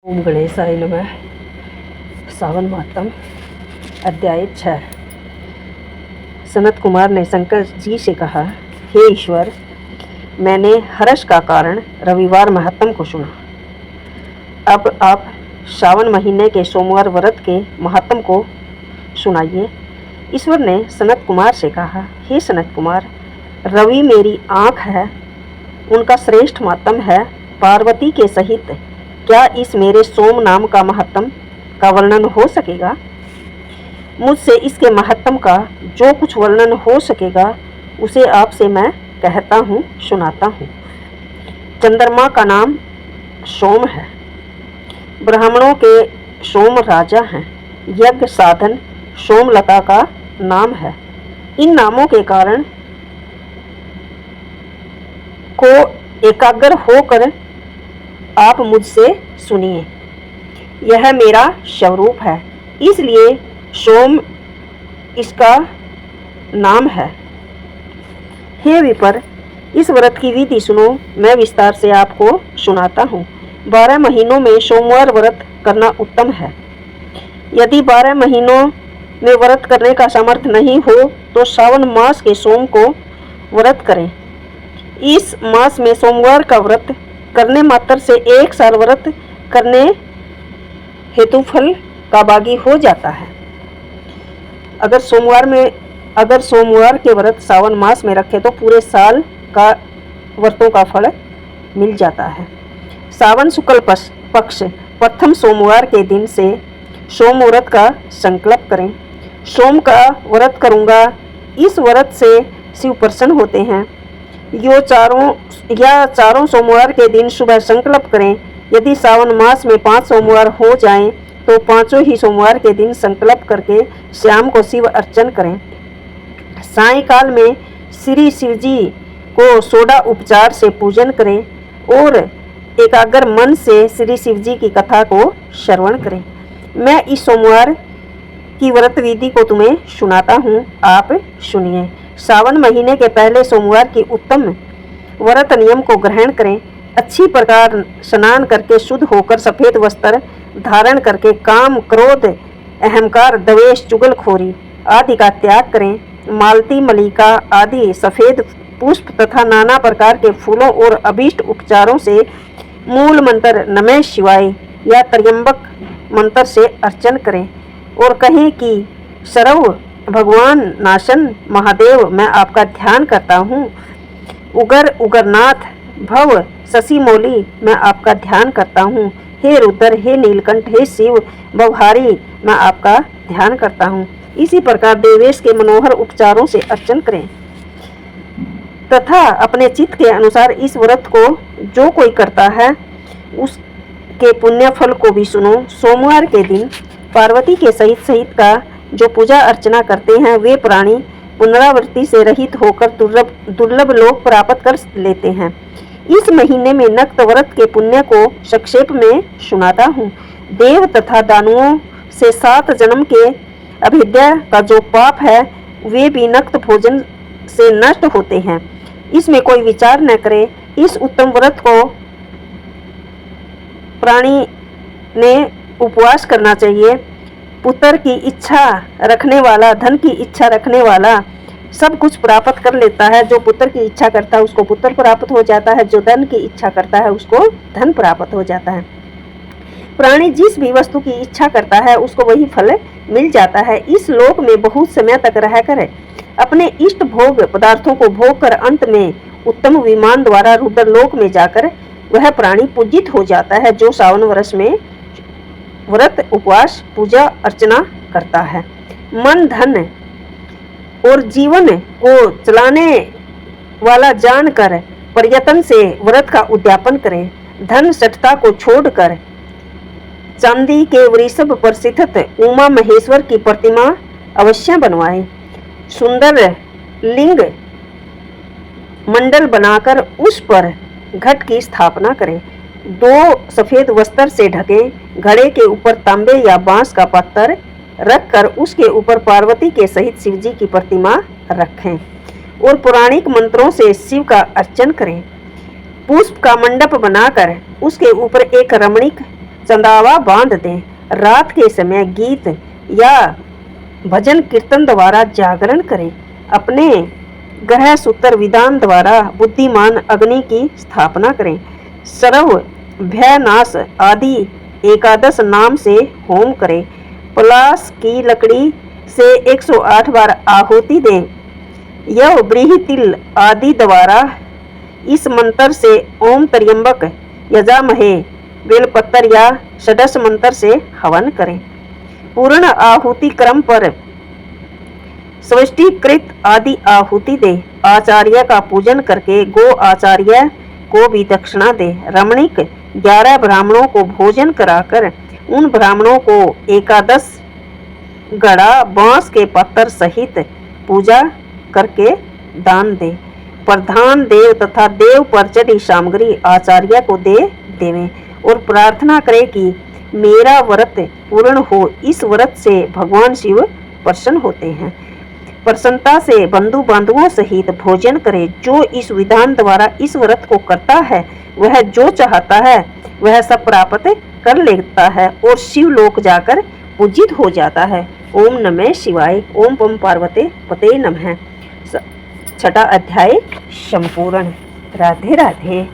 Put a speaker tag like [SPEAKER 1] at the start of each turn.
[SPEAKER 1] ओम गणेशाय नमः। सावन मातम अध्याय 6। सनत कुमार ने शंकर जी से कहा, हे ईश्वर, मैंने हर्ष का कारण रविवार महात्म को सुना। अब आप सावन महीने के सोमवार व्रत के महात्म को सुनाइए। ईश्वर ने सनत कुमार से कहा, हे सनत कुमार, रवि मेरी आँख है, उनका श्रेष्ठ महात्म है पार्वती के सहित। क्या इस मेरे सोम नाम का महात्म का वर्णन हो सकेगा? मुझसे इसके महात्म का जो कुछ वर्णन हो सकेगा उसे आपसे मैं कहता हूँ, सुनाता हूँ। चंद्रमा का नाम सोम है, ब्राह्मणों के सोम राजा हैं। यज्ञ साधन सोमलता का नाम है। इन नामों के कारण को एकाग्र होकर आप मुझसे सुनिए। यह मेरा स्वरूप है, इसलिए सोम इसका नाम है। हे विपर, इस व्रत की विधि सुनो, मैं विस्तार से आपको सुनाता हूँ। 12 महीनों में सोमवार व्रत करना उत्तम है। यदि 12 महीनों में व्रत करने का सामर्थ्य नहीं हो तो सावन मास के सोम को व्रत करें। इस मास में सोमवार का व्रत करने मात्र से 1 साल व्रत करने हेतु फल का भागी हो जाता है। अगर सोमवार के व्रत सावन मास में रखे तो पूरे साल का व्रतों का फल मिल जाता है। सावन शुक्ल पक्ष प्रथम सोमवार के दिन से सोम व्रत का संकल्प करें। सोम का व्रत करूंगा, इस व्रत से शिव प्रसन्न होते हैं। चारों सोमवार के दिन सुबह संकल्प करें। यदि सावन मास में 5 सोमवार हो जाएं तो 5 ही सोमवार के दिन संकल्प करके शाम को शिव अर्चन करें। सायंकाल में श्री शिवजी को सोडा उपचार से पूजन करें और एकाग्र मन से श्री शिवजी की कथा को श्रवण करें। मैं इस सोमवार की व्रत विधि को तुम्हें सुनाता हूँ, आप सुनिए। सावन महीने के पहले सोमवार की उत्तम व्रत नियम को ग्रहण करें। अच्छी प्रकार स्नान करके शुद्ध होकर सफ़ेद वस्त्र धारण करके काम, क्रोध, अहंकार, द्वेष, चुगलखोरी आदि का त्याग करें। मालती, मलिका आदि सफ़ेद पुष्प तथा नाना प्रकार के फूलों और अभीष्ट उपचारों से मूल मंत्र नमः शिवाय या त्र्यंबक मंत्र से अर्चन करें और कहें कि सर्व भगवान नाशन महादेव, मैं आपका ध्यान करता हूँ। उगरनाथ भव शशि मौली, मैं आपका ध्यान करता हूँ। हे रुद्र, हे नीलकंठ, हे शिव भवहारी, मैं आपका ध्यान करता हूँ। इसी प्रकार देवेश के मनोहर उपचारों से अर्चन करें तथा अपने चित्त के अनुसार इस व्रत को जो कोई करता है उसके पुण्य फल को भी सुनो। सोमवार के दिन पार्वती के सहित का जो पूजा अर्चना करते हैं वे प्राणी पुनरावृत्ति से रहित होकर दुर्लभ लोक प्राप्त कर लेते हैं। इस महीने में नक्त व्रत के पुण्य को संक्षेप में सुनाता हूँ। देव तथा दानुओं से 7 जन्म के अभिद्या का जो पाप है वे भी नक्त भोजन से नष्ट होते हैं। इसमें कोई विचार न करे। इस उत्तम व्रत को प्राणी ने उपवास करना चाहिए। पुत्र की इच्छा रखने वाला, धन की इच्छा रखने वाला सब कुछ प्राप्त कर लेता है। जो पुत्र की इच्छा करता है उसको पुत्र प्राप्त हो जाता है, जो धन की इच्छा करता है उसको धन प्राप्त हो जाता है। प्राणी जिस भी वस्तु की इच्छा करता है उसको वही फल मिल जाता है। इस लोक में बहुत समय तक रहकर अपने इष्ट भोग पदार्थों को भोग कर अंत में उत्तम विमान द्वारा रुद्रलोक में जाकर वह प्राणी पूजित हो जाता है जो सावन वर्ष में व्रत, उपवास, पूजा अर्चना करता है। मन, धन और जीवन को चलाने वाला जानकर प्रयत्न से व्रत का उद्यापन करें। धन सठता को छोड़कर चांदी के वृषभ पर स्थित उमा महेश्वर की प्रतिमा अवश्य बनवाएं। सुंदर लिंग मंडल बनाकर उस पर घट की स्थापना करें। 2 सफेद वस्त्र से ढके घड़े के ऊपर तांबे या बांस का पत्थर रखकर उसके ऊपर पार्वती के सहित शिवजी की प्रतिमा रखें और पौराणिक मंत्रों से शिव का अर्चन करें। पुष्प का मंडप बनाकर उसके ऊपर एक रमणीक चंदावा बांध दें। रात के समय गीत या भजन कीर्तन द्वारा जागरण करें। अपने ग्रह सूत्र विधान द्वारा बुद्धिमान अग्नि की स्थापना करें। सर्व भय नाश आदि एकादश नाम से होम करें। पलाश की लकड़ी से 108 बार आहुति दें। यह ब्रीहितिल आदि द्वारा इस मंत्र से ओम त्र्यंबक यजामहे बेलपत्र या षडश मंत्र से हवन करें। पूर्ण आहुति क्रम पर स्वष्टिकृत आदि आहुति दे। आचार्य का पूजन करके गो आचार्य को भी दक्षिणा दे। रमणीक 11 ब्राह्मणों को भोजन कराकर उन ब्राह्मणों को एकादश गड़ा बांस के पत्थर सहित पूजा करके दान दे। प्रधान देव तथा देव पर चढ़ी सामग्री आचार्य को दे देवें और प्रार्थना करे कि मेरा व्रत पूर्ण हो। इस व्रत से भगवान शिव प्रसन्न होते हैं। प्रसन्नता से बंधु बांधवों सहित भोजन करे। जो इस विधान द्वारा इस व्रत को करता है वह जो चाहता है वह सब प्राप्त कर लेता है और शिव लोक जाकर पूजित हो जाता है। ओम नमः शिवाय। ओम पम पार्वते पते नमः। छठा अध्याय संपूर्ण। राधे राधे।